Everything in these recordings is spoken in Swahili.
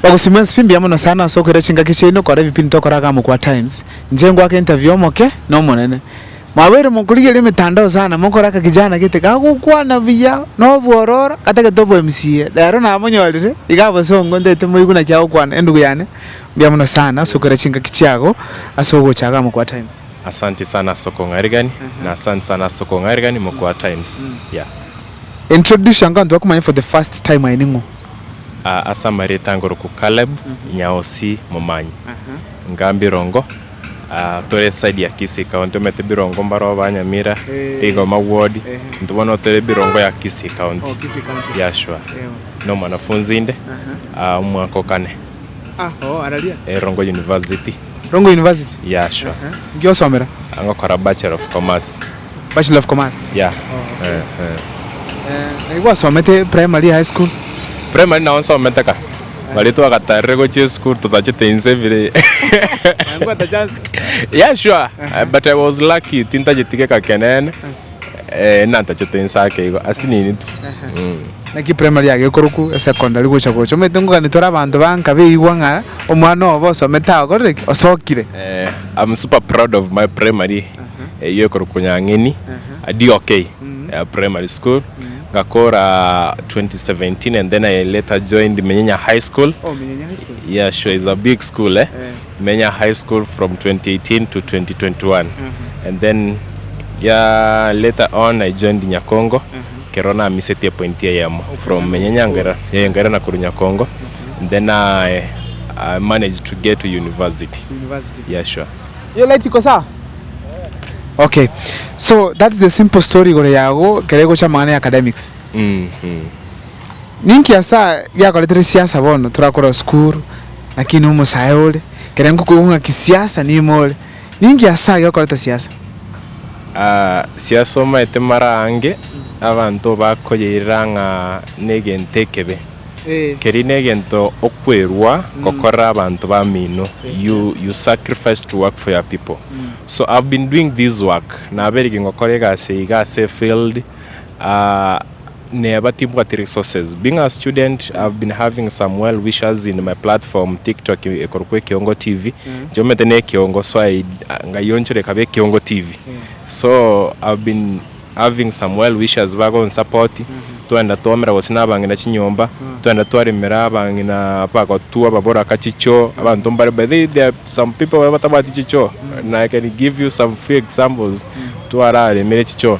Bagusimensi fimbi yamuno sana so kwera chinga kichino kora vipindi tokoraga mu kwa times. Njengo ake interview moke no monene. Mawere mukulige limitandao sana mukoraka kijana kite kakukwana vya no bworora katake tobo MCA. Lero na amonyolire igabo so ngondete muyiguna kyao kwana endugu yane. Byamuno sana so kwera chinga kichago aso gochaga mu kwa times. Asante sana Soko Ngarigani na asante sana Soko Ngarigani mu kwa times. Yeah. Introduce ngandu akumanya for the first time ainingo. Asa mareta ngoroku Caleb Nyaosi Momanyi ngambi rongo tore side ya Kisii County mete birongo mbaro banyamira igo maward ndubona tore birongo ya Kisii County ya shwa no mwanafunzi inde umwaka kane aralia Rongo University ya shwa ngio somera angakora Bachelor of Commerce yeah igwa somete primary high school primary na onso metaka balito agatare go chi school tutachite insevire ngwa chance yeah sure but I was lucky tintajitike ka kenene na tachite insake igo asinini tu na ki primary yage koruku secondary go chako chometengo kanitora abantu banka beigwa nga omwana obo someta gore osokire I'm super proud of my primary yo koruku nyangeni adi okay primary school Gakora 2017 and then I later joined Menyanya High School. Menyanya High School? Yeah, sure, it's a big school Menyanya High School from 2018 to 2021. And then later on I joined Nyakongo. Kerona miseti appointia yamo from Menyanya Ngara na kuru Nyakongo. And then I managed to get to university. Yeah, sure. You like Kosa? Okay, so that's the simple story gore yago kerego cha mangane academics. Ninki asa ya koletere siasa bono turakora school lakini umo sayole kerengo kuunga kisiasa ni mole. Ninki asa ya koleta siasa. Siasa maete marange abantu bakoyiranga negentekebe. Kerine gento okwerwa kokora abantu ba mino you sacrifice to work for your people. So I've been doing this work na berigi ngokorega se field never team what resources. Being a student, I've been having some well wishers in my platform TikTok ekorkwe Kiongo TV. Jometene Kiongo so I ngayonchore kabe Kiongo TV. So I've been having some well wishers bago on support. Tuenda tuomera wasina bangina chinyomba tuenda tuarimera bangina pako tuwa babora kachicho abantu mbare but there are some people who batabati chicho and I can give you some few examples tuarare mere chicho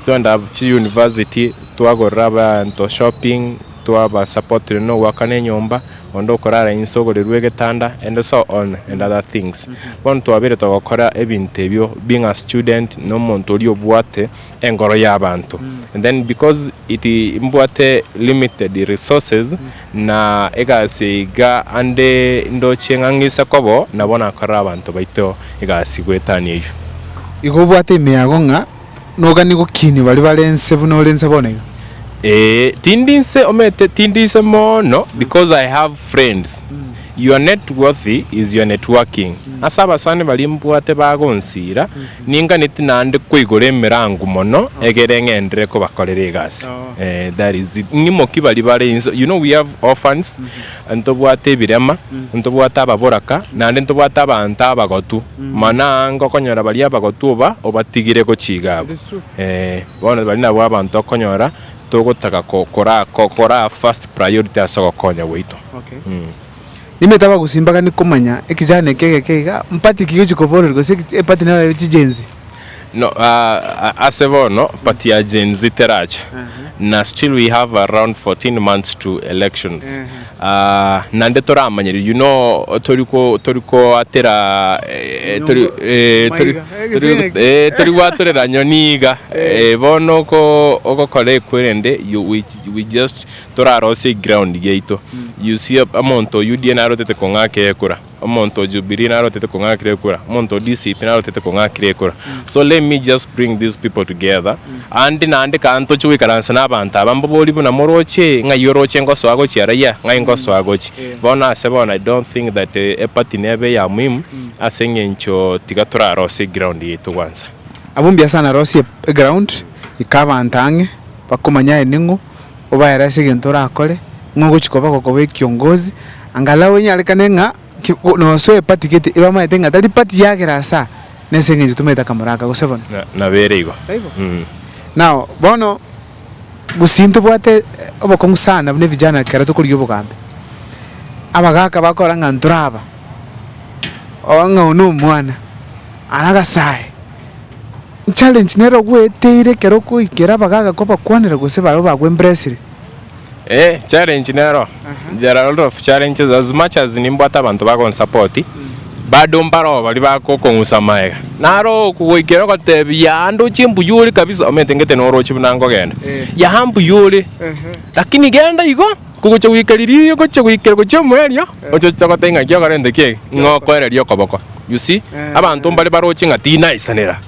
tuenda chi university tuagoraba nto shopping tuaba support no wakane nyomba ondo korara insoko lerwege tanda and so on and other things one to abire to gukora ebintu ebyo being a student no muntu oli obwate engoro y'abantu and then because it imbwate limited resources na egasiga ande ndocengangisa kobo nabona akora abantu baito egasigwetani ejo igobwate meagonga nogani gukini bali balense bunolense bonega tindise mono because I have friends. Your net worthy is your networking. Asaba sane bali mbwate bagonsira ninga nitinande kwigore mirangu mono egerengendre ko bakorere gasi. That is it. Ngimo kibali bare you know we have orphans ntobwate birema ntobwata ababoraka nande ntobwata abantu abagotu mana ngokonyora bali abagotu obatigire ko chigabo. Bona bali nabo abantu okonyora togotaka kokora first priority asoko konya weito. Okay. Nimetaba gusimbaga ni kumanya ekijane kega mpati kiyochi kovoro gose epati na chijenzi. No asebo no pati ya jenzi teracha. Na still we have around 14 months to elections. Nande toramanyiri you know toriko atera tori watorera nyoniga bono ko okokore kwerende we just torarose ground geito you see amonto UDN narotete kongake ekura amonto Jubilee narotete kongake ekura amonto DCP narotete kongake ekura so let me just bring these people together and nande kanto chuikaransa n'abantu abambo boli buna moroche ngayoroche ngoso ago chiaraya ngaingoso agochi bona sebona I don't think that a party nebe ya muhimu asengencho tigatora rose ground yetu kwanza abumbia sana rose ground ikaba ntange bakomanya eningo obayara segentora akole ngo chikoba kokobe kiongozi angalau nyale kanenga no so epati kete iba maite ngatali pati yake rasa nesenge tumeta kamuraka go 7 na berego now bono gusinto bwate obokongu sana bune vijana kera tukuri yobogambe abagaka bakora nganturaba owanga uno mwana anaga sai challenge nero gweteire kero kuikera bagaga ko bakwanira gose baro bagwembressire challenge nero there are a lot of challenges as much as nimbwata abantu bakon support bado mbaro bali bakokongusa maega naro kugoikera gotebi yandu chimbu yuri kabisa ometengete noro chibunango genda ya hambu yuri lakini genda igo kugocha wikaririyo gocha wikera gocha mweria ocho chagotenga kyo garende ke ngokwererio koboko you see abantu mbali barochi ngati naisanera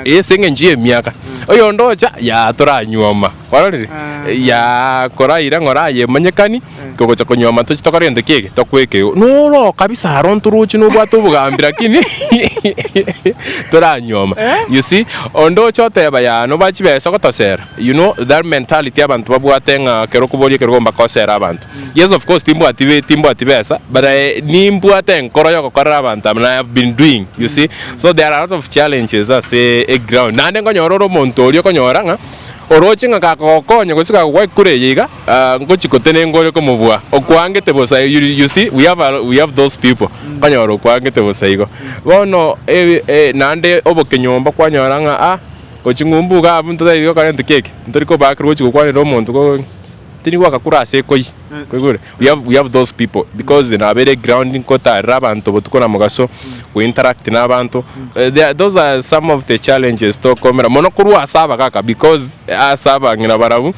yesenge njie miaka oyo ndocha ya toranyuoma kwarorire ya koraira ngora ye manyekani kugocha konyoma tochi tokarende ke tokweke noro kabisa harontu ruchi no bwato bugambira kini toranyuoma you see ondocha teba ya no bachi besa gotosera you know that mentality abantu babwatenga kero kubori kero gomba kosera abantu yes of course timbo atibesa but nimbo atenkoro yo kokora abantu I have been doing you see so there are a lot of challenges as a ground nande ngonyororo montorio konyoranga orochinga kakokonye gusika gwekure yiga ngochikotene ngore ko mubwa okwangete bosa you see we have those people konyoro kwangete bosa igo bono nande obokenyomba kwanyoranga ochingumbuga abuntu daigo karente keke ntoriko bakiro chikokwanira omuntu ko tini wakakura sekoi kwegure we have those people because in a very grounding kota rabantu botukona mugaso we interact na abantu those are some of the challenges to komera monokuru asaba kaka because asaba ngina barabu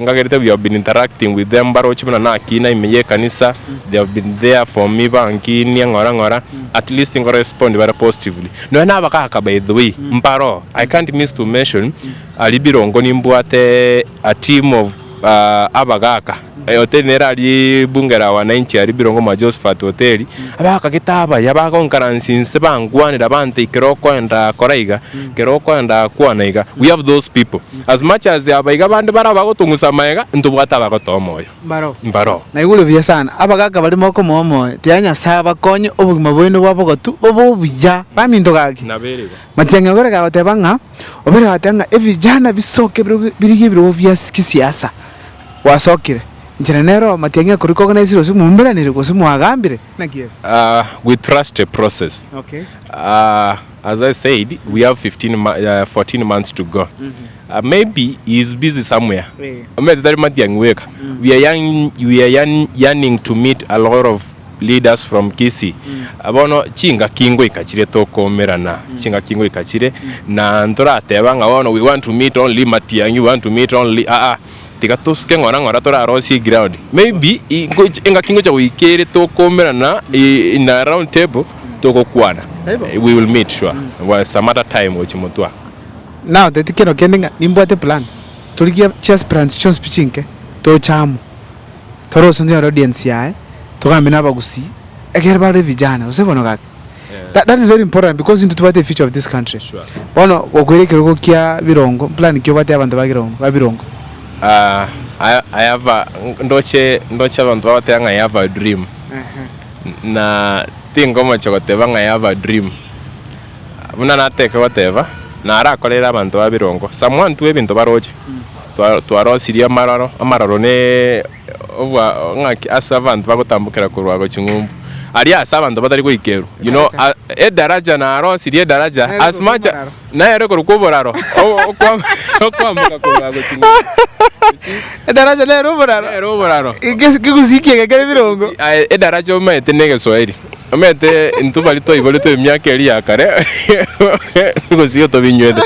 ngagerete we have been interacting with them baro chimana na kina imeye kanisa they have been there for me bankini ngora at least ngora respond very positively no na bakaka by the way mparo I can't miss to mention alibirongo nimbwate a team of abagaka hotel nerali bungera wananchi ari birongo ma Josephat hotel abaka kitaba yabakonkaransinse bangwanira bante kiroko enda koraiga kiroko enda kwanaiga we have those people as much as abaiga bande baraba gotungusa maega ntubwata bagotomoyo mbaro na igulo bya sana abagaka bali moko momo tianya saba konye obugima bwendo bwabogotu obubuja baminto gaki naberego matyenga gore ga otebanga obere atanga evijana bisoke birigi biro bya kisiasa wasokire nero matyenga kuri organize ro simumbranire go simuagambire nakiye we trust the process okay as I said we have 14 months to go maybe he's busy somewhere we are yearning to meet a lot of leaders from Kisii abono chinga kingo ikachire tokomerana chinga kingo ikachire na ntora tebanga bono we want to meet only Matiang'i we want to meet only tikatuske ngora tora rosi ground maybe inga kingo cha wikere tokomerana in a round table tokokwana we will meet sure some other time ochimotwa now the tikeno kendinga nimbwate plan tuligia chess plans chon spichinke to chamu toro sonja audience yae tokambina bagusi egerba re vijana usebono gake that is very important because into the future of this country sure bono okwerekero ko kya birongo plan kyo bate abantu babirongo I have ndoche abantu batanga I have a dream na tingo macho goteba I have a dream muna nateka whatever na arakorera abantu babirongo someone to ebintu baroche twarosiria amararo ne obwa ngaki asabantu bagotambukira kurwago chingumbu ari asabantu batari kwikeru you know edaraja na arosirie daraja as much na yero kurukuboraro okwambuka kurwago chingumbu edaraja na roboraro igusike gakere birongo edaraja umete nege soeri umete intubali to ibolito emyaka eri yakare gosiyo to binywede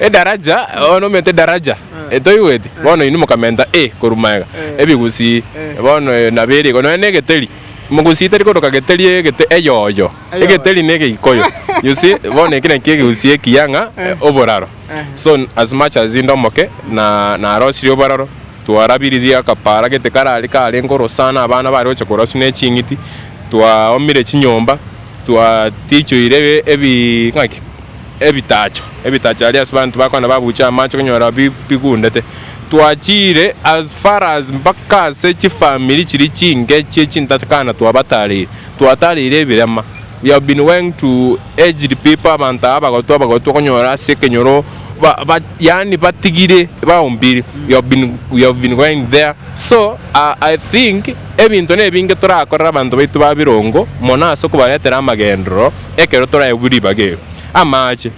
edaraja ono mete daraja etoiwete bono inu kamenda kurumaga ebigusi bono nabere kono negeteri mugusita riko rokageteri egete eyoyo egeteri nege ikoyo you see bono kine kigusi ekiyanga oboraro so as much as indomoke na rosiri oboraro twarabiriria kapara gete karali kale ngoro sana abana bari oche korosu ne chingiti twa omire chinyomba twa ticho ire ebitacho ali asbantu bakwana babucha amacho konyora bigundete twachire as far as mpaka se chifamily chiri chinge chintatakana twatarire birema. We have been going to aged people abantu abagoto konyora sekenyoro yani batigire baombiri. We have been going there. So I think ebintu nebinge turakora abantu baitu babirongo monaso kubaretera amagendro ekero turayeburi bage amache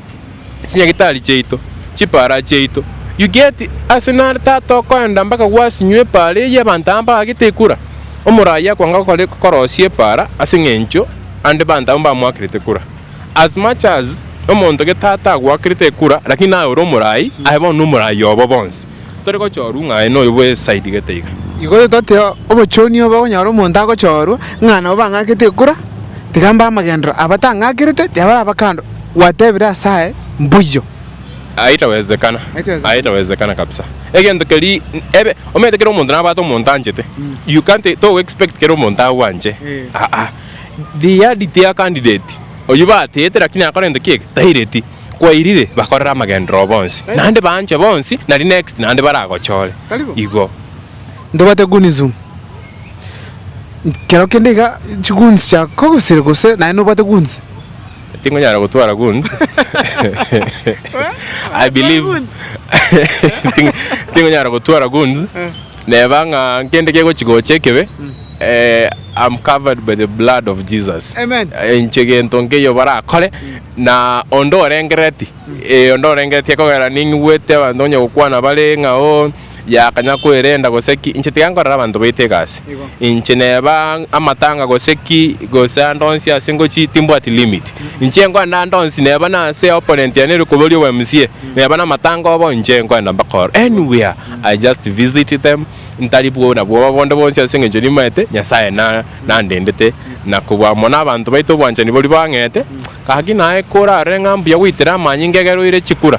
chinyagitari cheito chipara cheito. You get asenari tato kwenda mpaka wasinywe pale y'abantu amba agitekura omuraya kwanga kole korosie para asingencho ande banta amba mwakirite kura as much as omuntu getata gwakirite kura lakini nawe ro murai aibo no murai obo bonse tore ko choru ngai no yobwe side geteiga igo tote obochoni obo nyaro omuntu agochoru ngana obanga kite kura tigamba amagendro abatanga kirite yabara bakando watebira sae mbuyo Haitawezekana kabisa. Egento keri ebe omete kero omuntu nabato omuntu anjete. You can't to expect kero omuntu awanje. The idea candidate oyuba atete lakini akorende kike tahireti kwairire bakorera amagendro bonsi nande banje bonsi na next nande baragochole igo ndobate gunizum kero kendiga chigunzi cha kogosere gose na ndobate gunzi tingo nyara gutwara guns. I believe tingo nyara gutwara guns nebanga nkende kego chigochekebe I'm covered by the blood of Jesus. Amen. Inchege ntonke yo bara kole na ondorengereti ondorengereti kogera ningwete abandonya gukwana balenga o ya kanya kwerenda goseki inchete yangora abantu betegasi incheneba amatanga goseki gosandonsi asengo chitimbo at limit inchengo ndandonsi neba na se opponent yanere kubolyo wa MCA neba na matanga obo inchengo ndambakor anywhere I just visit them ntalibu na bwo bondo bonsi asenge njoni mate nyasaye na ndendete na kubwa mona abantu baito bwanje ni boli bangete kagi nae kora renga mbya witira manyingegero ire chikura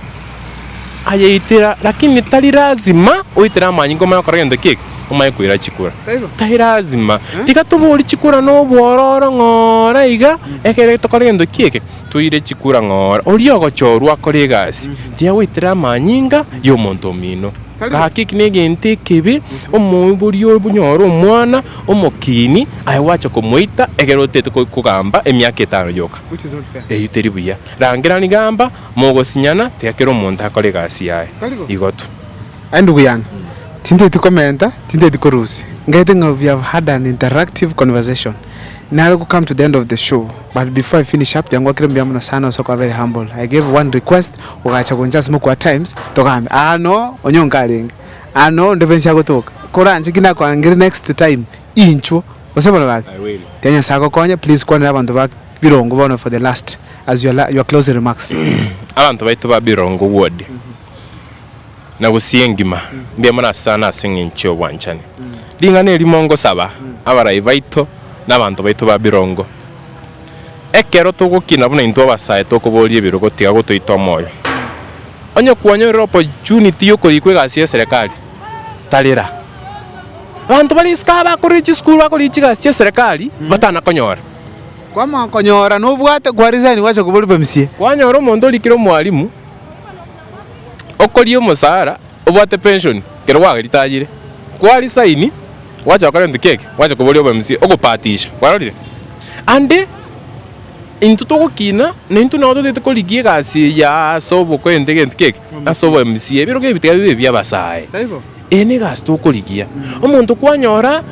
ayitira lakini tali lazima uitira manyingo makoragenda kike umaye kuira chikura tali lazima tikatubuli chikura no bwororo ngora iga ekere tokoragenda kike tuire chikura ngora oliogo chorwa kolegasi tia uitira manyinga yo montomino gakiki negente kibi omubuli obunyoro omwana omokini aiwacha kumuita egerotete kugamba emyaka 5 yoka which is not fair yiteri buya rangira nigamba mogosinyana tekero omuntu akore gasi yae igoto andugu yang tinde tukomenta tinde tukorusi ngete we have had an interactive conversation. Now we come to the end of the show, but before I finish up, yango kirembya mno sana so very humble. I gave one request ugacha kunja smoke at times tokambe no onyonkalinga no ndebensha gotoka koranje kina kwa ngiri next time incho osebona baki I will tenya sako konye please kwana abantu ba birongo bono for the last as your closing remarks. abantu baitu ba birongo word na gusiyengima mbya mona sana asingincho wanchane lingane limongo saba abarayi baito n'abantu baitu ba birongo ekero tugukina buna into abasaye tokubolie birogo tiga gutoita moyo onyo kwanyero opportunity yo kurikwe gasi ya serikali talira abantu bali skaba kurichi school bakurichi gasi ya serikali batana konyora kwa makonyora no bwate kwa resign wacha kubuli bamsie kwanyora omuntu likiro mwalimu okoliyo musara obwate pension kero wagiritagire kwa resign wacha wakare ndikeke wacha kuboli obamsi ogopatisha warorire ande intuto gukina nintu nato tete koligie gasi ya sobo kwende ndikeke asobo MCA biro ke bitega bibe byabasaye ene gas to koligia omuntu kwanyora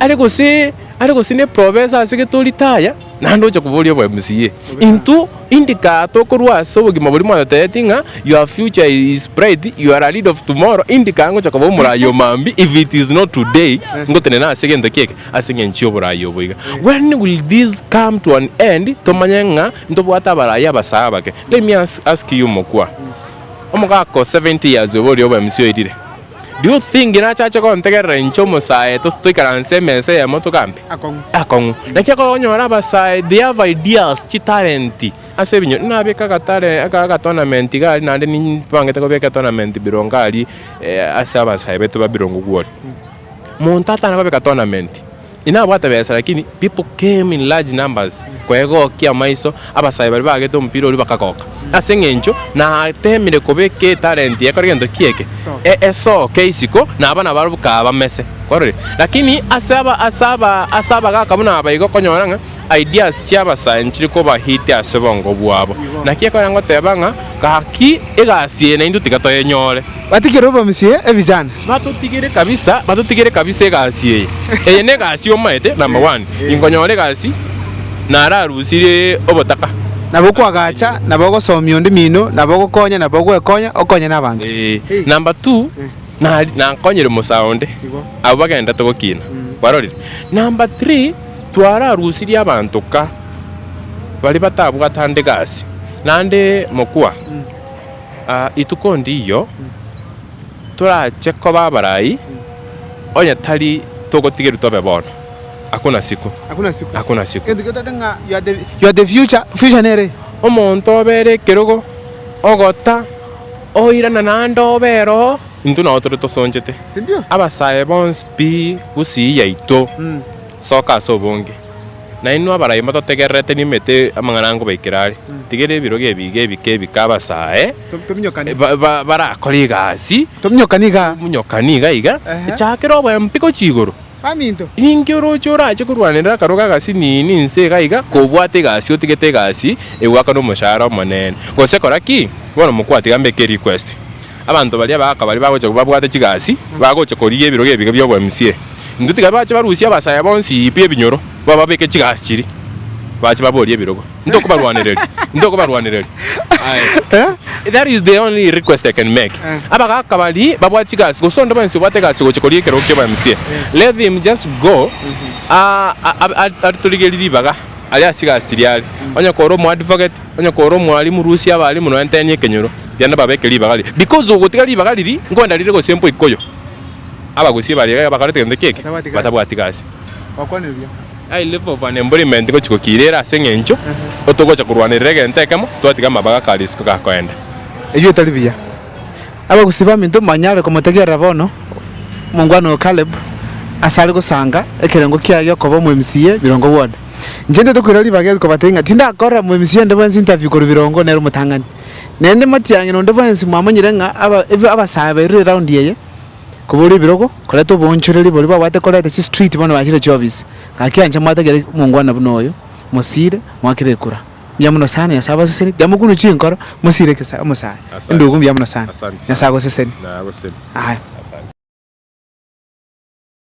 ali gose ne professor asige tolitaya nando cha kuboli obo MCA intu indicator korwa sobo gimabuli mwana tetinga your future is bright, you are a leader of tomorrow indikango cha kubo murayo mambi if it is not today ngotene na asige ndekeke asige nchio burayo boiga when will this come to an end tomanyenga ndobwata baraya basaba ke let me ask you mokwa omugako 70 years oboli obo MCA idire. Do you think ina chacha ko ntegera incho musaye to stoikaranse mense ya moto kampi akongu nakiko onyora basaye they have ideas chi talent ase binyo nabeka katare aka tournament gali nande ni pangete ko beka tournament birongali ase abasaye betu ba birongo gwori monta tana ko beka tournament inabwata besa lakini people came in large numbers kwego kia maiso abasaye bari bagete ompira ori bakagoka ase ng'encho na temire kobeke talent ye kori gento kieke eso keisiko na abana barubuka bamese kwarore lakini asaba gaka buna abayigo konyoranga ideas cia abasaye nchiri ko bahite ase bongo bwabo na kieko yango tebanga gaki egasie na indu tigato yenyore batigire obo msie evijana batutigire kabisa egasie eye ne gasi omaete number 1 ingonyore gasi na ararusire obotaka nabo kwagacha nabo gosomia ondi mino nabo gokonya nabo gwekonya okonya nabantu number 2 na konyere musaonde abo bagenda togokina barorire number 3 twararusirie abantu ka bali batabwatande gasi nande mokwa itukondi iyo turache ko babarai onya tari togotigera tobe bona hakuna siku ndugotatanga you are the future nere omonto obere kerogo ogota oirana nando bero intu na otro tosonjete sindio abasaye bons bi usi yaito soka sobonge na inu abarai matotegerete nimete amangarango baikirari tigere biroge bige bikabasaye barakori gasi munyokaniga iga chakero bwa mpiko chigoro paminto ingiro chora chikurwanira karoga gasi nini nse gaiga kobwate gasi otigete gasi ewaka no mushara monene gose koraki bono mukwati gambe ke request abantu bali bali bagocha kubabwate chigasi bagocha koriye biroge biga byo bwa MCA ndutiga bacha barusia basaya bonsi ipie binyoro baba beke chigasi chiri bacha baboriye birogo ndoko barwanireri that is the only request I can make abaga kabali babwa chigasi gusonda bansi bwate gasi gocha koriye kero ke bwa MCA let them just go atuligeliri baga ali asigasi ryali onya koro mu advocate onya koro mu ali mu rusia bali mu ntenye kenyoro yanda babeke libagali because ugotiga libagali ngonda lirego sempo ikoyo abagusi bali bakarete ngende keke batabwati gasi wakwanirya I live of unemployment ko chikokirera sengencho otogocha kurwanirira gentekemo twatiga mabaga kalisiko gakoenda eyo talibia abagusi baminto manyare komotegera bono mungwano Caleb asali gusanga ekerengo kiagyo kobo mu MCA birongo ward njende tukwirari bageri ko batenga tinda akora mu MCA ndebwensi interview ko birongo nero mutangani nende matyange no ndebwensi mwamanyire nga abasabe iri round yeye kuburi birogo koleto bonchureri boli babate kolete chi street bono bakire chobis kakianje mwatagere mungwana bunoyo musire mwakire kura byamuno sana yasaba seseni byamukunu chinkoro musire kesa musaya ndugu byamuno sana yasago seseni na goseni aha